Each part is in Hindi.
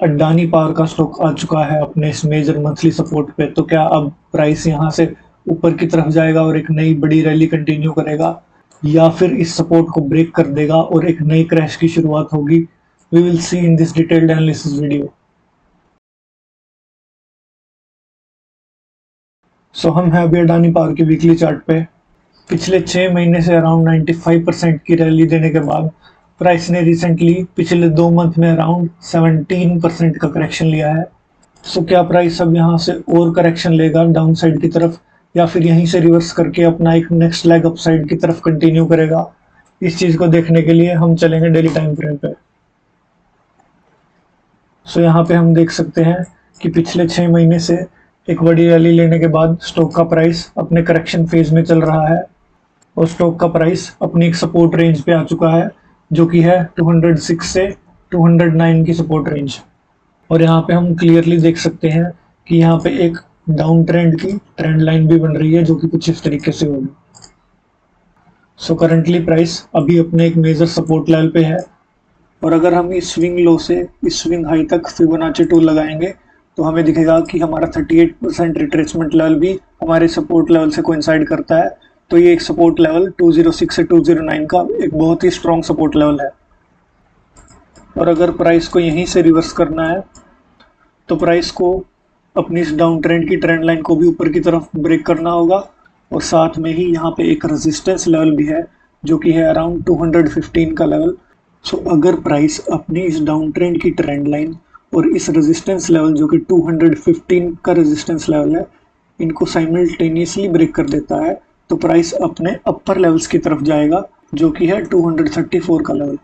अडानी पावर का स्टॉक आ चुका है अपने इस मेजर मंथली सपोर्ट पे। तो क्या अब प्राइस यहाँ से ऊपर की तरफ जाएगा और एक नई बड़ी रैली कंटिन्यू करेगा, या फिर इस सपोर्ट को ब्रेक कर देगा और एक नई क्रैश की शुरुआत होगी? We will see in this detailed analysis video. So हम हैं अभी अडानी पावर की वीकली चार्ट पे। पिछले 6 महीने से अराउंड 95% की रैली देने के बाद प्राइस ने रिसेंटली पिछले 2 मंथ में अराउंड 17% का करेक्शन लिया है। सो क्या प्राइस अब यहाँ से और करेक्शन लेगा डाउन साइड की तरफ, या फिर यहीं से रिवर्स करके अपना एक नेक्स्ट लेग अप साइड की तरफ कंटिन्यू करेगा? इस चीज़ को देखने के लिए हम चलेंगे डेली टाइम फ्रेम पे। सो यहाँ पे हम देख सकते हैं कि पिछले 6 महीने से एक बड़ी रैली लेने के बाद स्टॉक का प्राइस अपने करेक्शन फेज में चल रहा है और स्टॉक का प्राइस अपनी एक सपोर्ट रेंज पे आ चुका है, जो कि है 206 से 209 की सपोर्ट रेंज। और यहाँ पे हम क्लियरली देख सकते हैं कि यहाँ पे एक डाउन ट्रेंड की ट्रेंड लाइन भी बन रही है, जो कि कुछ इस तरीके से होगी। सो करंटली प्राइस अभी अपने एक मेजर सपोर्ट लेवल पे है, और अगर हम इस स्विंग लो से इस स्विंग हाई तक फिबोनाची टूल लगाएंगे तो हमें दिखेगा कि हमारा 38% रिट्रेसमेंट लेवल भी हमारे सपोर्ट लेवल से कोइंसाइड करता है। तो ये एक सपोर्ट लेवल 206 से 209 का एक बहुत ही स्ट्रॉन्ग सपोर्ट लेवल है। और अगर प्राइस को यहीं से रिवर्स करना है तो प्राइस को अपनी इस डाउन ट्रेंड की ट्रेंड लाइन को भी ऊपर की तरफ ब्रेक करना होगा, और साथ में ही यहाँ पे एक रेजिस्टेंस लेवल भी है, जो कि है अराउंड 215 का लेवल। सो अगर प्राइस अपनी इस डाउन ट्रेंड की ट्रेंड लाइन और इस रेजिस्टेंस लेवल, जो कि 215 का रेजिस्टेंस लेवल है, इनको साइमल्टेनियसली ब्रेक कर देता है, तो प्राइस अपने अपर लेवल्स की तरफ जाएगा, जो कि है 234 का लेवल।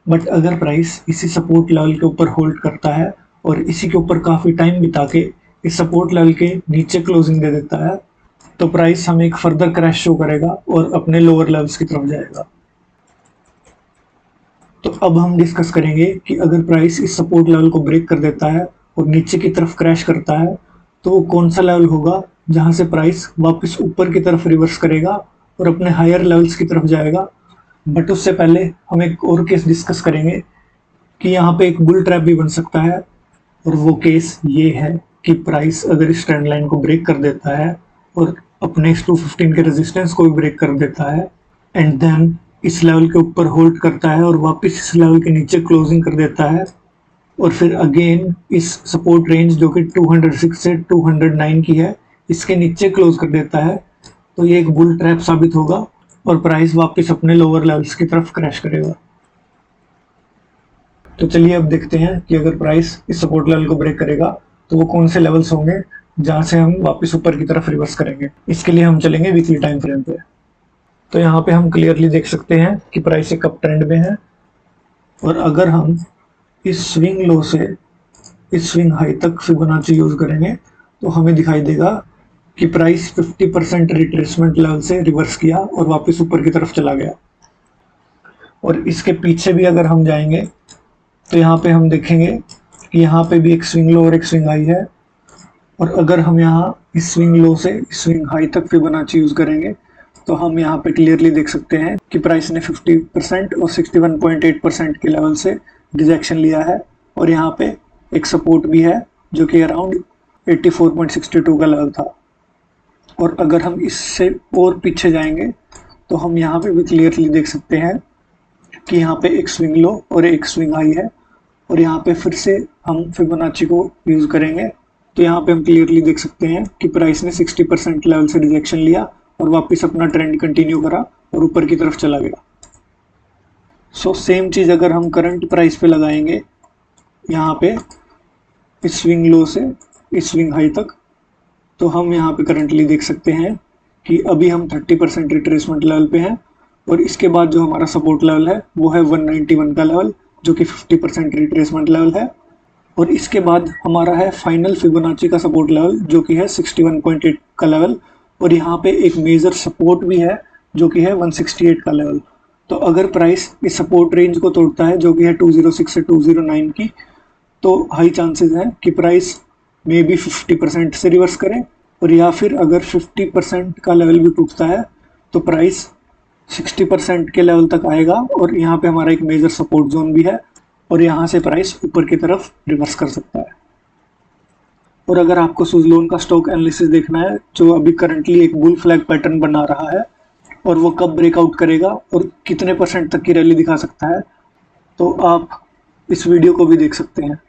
बट अगर प्राइस इसी सपोर्ट लेवल के ऊपर होल्ड करता है और इसी के ऊपर काफ़ी टाइम बिता के इस सपोर्ट लेवल के नीचे क्लोजिंग दे देता है, तो प्राइस हमें एक फर्दर क्रैश शो करेगा और अपने लोअर लेवल्स की तरफ जाएगा। तो अब हम डिस्कस करेंगे कि अगर प्राइस इस सपोर्ट लेवल को ब्रेक कर देता है और नीचे की तरफ क्रैश करता है, तो वो कौन सा लेवल होगा जहां से प्राइस वापस ऊपर की तरफ रिवर्स करेगा और अपने हायर लेवल्स की तरफ जाएगा। बट उससे पहले हम एक और केस डिस्कस करेंगे कि यहाँ पे एक बुल ट्रैप भी बन सकता है, और वो केस ये है कि प्राइस अगर इस ट्रेंड लाइन को ब्रेक कर देता है और अपने इस 215 के रेजिस्टेंस को भी ब्रेक कर देता है, एंड देन इस लेवल के ऊपर होल्ड करता है और वापस इस लेवल के नीचे क्लोजिंग कर देता है, और फिर अगेन इस सपोर्ट रेंज जो कि 206 से 209 की है, इसके नीचे क्लोज कर देता है, तो ये एक बुल ट्रैप साबित होगा और प्राइस वापस अपने लोअर लेवल्स की तरफ क्रैश करेगा। तो चलिए अब देखते हैं कि अगर प्राइस इस सपोर्ट लेवल को ब्रेक करेगा तो वो कौन से लेवल्स होंगे जहां से हम वापस ऊपर की तरफ रिवर्स करेंगे। इसके लिए हम चलेंगे वीकली टाइम फ्रेम पे। तो यहाँ पे हम क्लियरली देख सकते हैं कि प्राइस एक अप ट्रेंड में है, और अगर हम इस स्विंग लो से इस स्विंग हाई तक फिबोनाची यूज करेंगे तो हमें दिखाई देगा कि प्राइस 50% रिट्रेसमेंट लेवल से रिवर्स किया और वापस ऊपर की तरफ चला गया। और इसके पीछे भी अगर हम जाएंगे तो यहाँ पे हम देखेंगे कि यहाँ पे भी एक स्विंग लो और एक स्विंग हाई है, और अगर हम यहाँ इस स्विंग लो से इस स्विंग हाई तक फिबोनाची यूज करेंगे तो हम यहाँ पे क्लियरली देख सकते हैं कि प्राइस ने 50% और 61.8% के लेवल से रिजेक्शन लिया है, और यहाँ पे एक सपोर्ट भी है जो कि अराउंड 84.62 का लेवल था। और अगर हम इससे और पीछे जाएंगे तो हम यहाँ पे भी क्लियरली देख सकते हैं कि यहाँ पे एक स्विंग लो और एक स्विंग हाई है, और यहाँ पे फिर से हम फिबोनाची को यूज करेंगे तो यहाँ पे हम क्लियरली देख सकते हैं कि प्राइस ने 60% लेवल से रिजेक्शन लिया और वापस अपना ट्रेंड कंटिन्यू करा और ऊपर की तरफ चला गया। सो सेम चीज़ अगर हम करंट प्राइस पे लगाएंगे यहाँ पे इस स्विंग लो से इस स्विंग हाई तक, तो हम यहाँ पे करंटली देख सकते हैं कि अभी हम 30% रिट्रेसमेंट लेवल पे हैं, और इसके बाद जो हमारा सपोर्ट लेवल है वो है 191 का लेवल, जो कि 50% रिट्रेसमेंट लेवल है, और इसके बाद हमारा है फाइनल फिबोनाची का सपोर्ट लेवल जो कि है 61.8 का लेवल, और यहाँ पे एक मेजर सपोर्ट भी है जो कि है 168 का लेवल। तो अगर प्राइस इस सपोर्ट रेंज को तोड़ता है जो कि है 206 से 209 की, तो हाई चांसेस हैं कि प्राइस मे बी 50% से रिवर्स करें, और या फिर अगर 50% का लेवल भी टूटता है तो प्राइस 60% के लेवल तक आएगा, और यहाँ पे हमारा एक मेजर सपोर्ट जोन भी है, और यहाँ से प्राइस ऊपर की तरफ रिवर्स कर सकता है। और अगर आपको सुज़लोन का स्टॉक एनालिसिस देखना है जो अभी करंटली एक बुल फ्लैग पैटर्न बना रहा है और वो कब ब्रेकआउट करेगा और कितने % तक की रैली दिखा सकता है, तो आप इस वीडियो को भी देख सकते हैं।